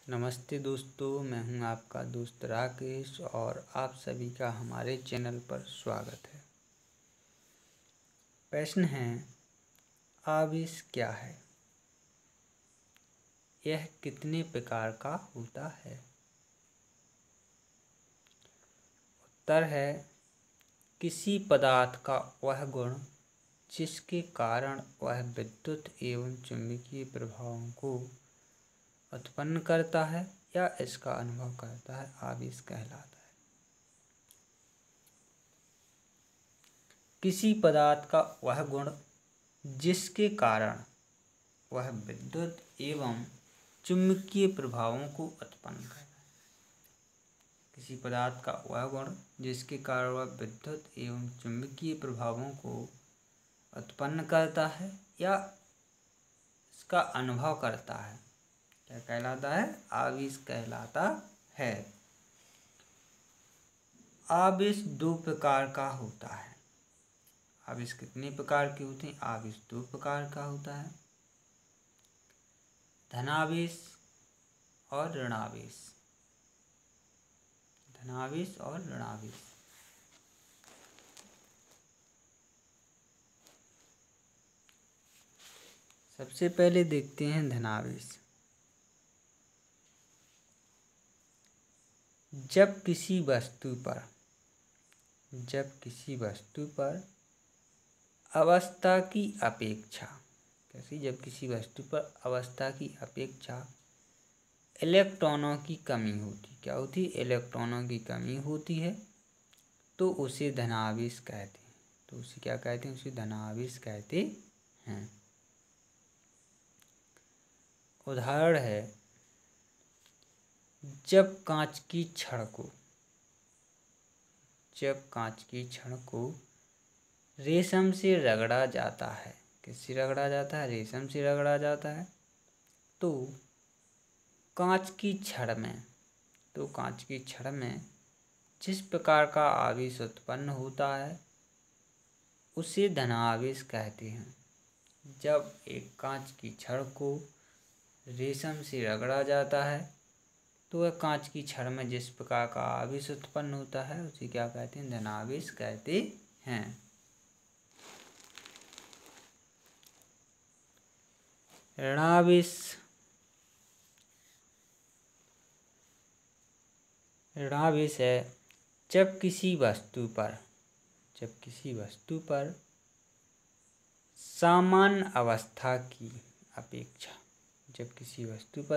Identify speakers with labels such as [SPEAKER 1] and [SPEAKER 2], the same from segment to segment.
[SPEAKER 1] नमस्ते दोस्तों, मैं हूं आपका दोस्त राकेश और आप सभी का हमारे चैनल पर स्वागत है। प्रश्न है, आवेश क्या है? यह कितने प्रकार का होता है? उत्तर है, किसी पदार्थ का वह गुण जिसके कारण वह विद्युत एवं चुंबकीय प्रभावों को उत्पन्न करता है या इसका अनुभव करता है, आवेश कहलाता है। किसी पदार्थ का वह गुण जिसके कारण वह विद्युत एवं चुंबकीय प्रभावों को उत्पन्न करता है। किसी पदार्थ का वह गुण जिसके कारण वह विद्युत एवं चुंबकीय प्रभावों को उत्पन्न करता है या इसका अनुभव करता है, क्या कहलाता है? आवेश कहलाता है। आवेश दो प्रकार का होता है। आवेश कितने प्रकार के होते हैं? आवेश दो प्रकार का होता है, धनावेश और ऋणावेश। धनावेश और ऋणावेश। सबसे पहले देखते हैं धनावेश। जब किसी वस्तु पर अवस्था की अपेक्षा जब किसी वस्तु पर अवस्था की अपेक्षा इलेक्ट्रॉनों की कमी होती, क्या होती? इलेक्ट्रॉनों की कमी होती है, तो उसे धनावेश कहते हैं। तो उसे क्या कहते हैं? उसे धनावेश कहते हैं। उदाहरण है, जब कांच की छड़ को रेशम से रगड़ा जाता है, किससे रगड़ा जाता है? रेशम से रगड़ा जाता है, तो कांच की छड़ में जिस प्रकार का आवेश उत्पन्न होता है उसे धनावेश कहते हैं। जब एक कांच की छड़ को रेशम से रगड़ा जाता है तो वह कांच की छड़ में जिस प्रकार का आवेश उत्पन्न होता है उसे क्या कहते हैं? धनावेश कहते हैं। ऋणावेश है, जब किसी वस्तु पर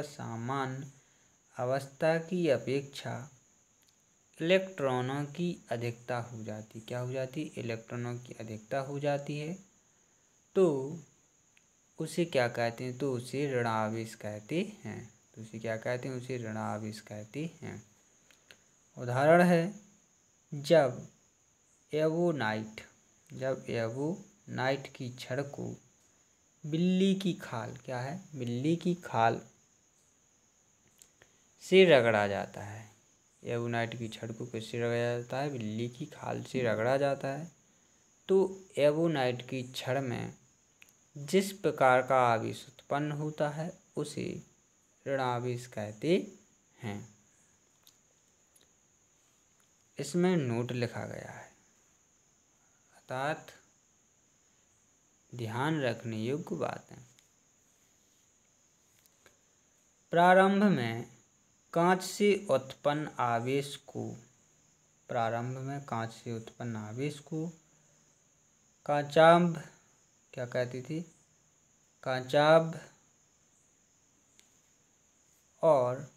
[SPEAKER 1] सामान्य अवस्था की अपेक्षा इलेक्ट्रॉनों की अधिकता हो जाती, क्या हो जाती? इलेक्ट्रॉनों की अधिकता हो जाती है, तो उसे क्या कहते हैं? तो उसे ऋणावेश कहते हैं। तो उसे क्या कहते हैं? उसे ऋणावेश कहते हैं। उदाहरण है, जब एवोनाइट की छड़ को बिल्ली की खाल से रगड़ा जाता है। एवोनाइट की छड़ को किससे रगड़ा जाता है? बिल्ली की खाल से रगड़ा जाता है, तो एवोनाइट की छड़ में जिस प्रकार का आवेश उत्पन्न होता है उसे ऋणावेश कहते हैं। इसमें नोट लिखा गया है, अर्थात ध्यान रखने योग्य बातें। प्रारंभ में कांच से उत्पन्न आवेश को कांचाभ क्या कहती थी? कांचाभ और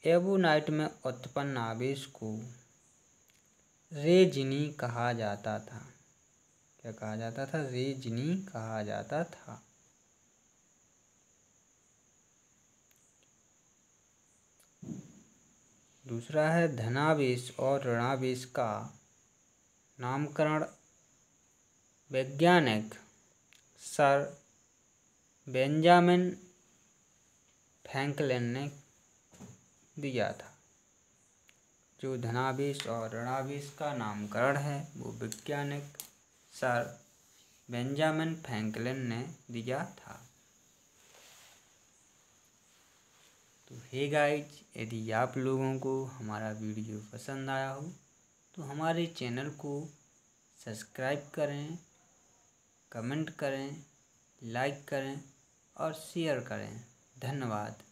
[SPEAKER 1] एवोनाइट में उत्पन्न आवेश को रेजिनी कहा जाता था। क्या कहा जाता था? रेजिनी कहा जाता था। दूसरा है, धनावेश और ऋणावेश का नामकरण वैज्ञानिक सर बेंजामिन फ्रैंकलिन ने दिया था। जो धनावेश और ऋणावेश का नामकरण है वो वैज्ञानिक सर बेंजामिन फ्रैंकलिन ने दिया था। तो हे गाइज, यदि आप लोगों को हमारा वीडियो पसंद आया हो तो हमारे चैनल को सब्सक्राइब करें, कमेंट करें, लाइक करें और शेयर करें। धन्यवाद।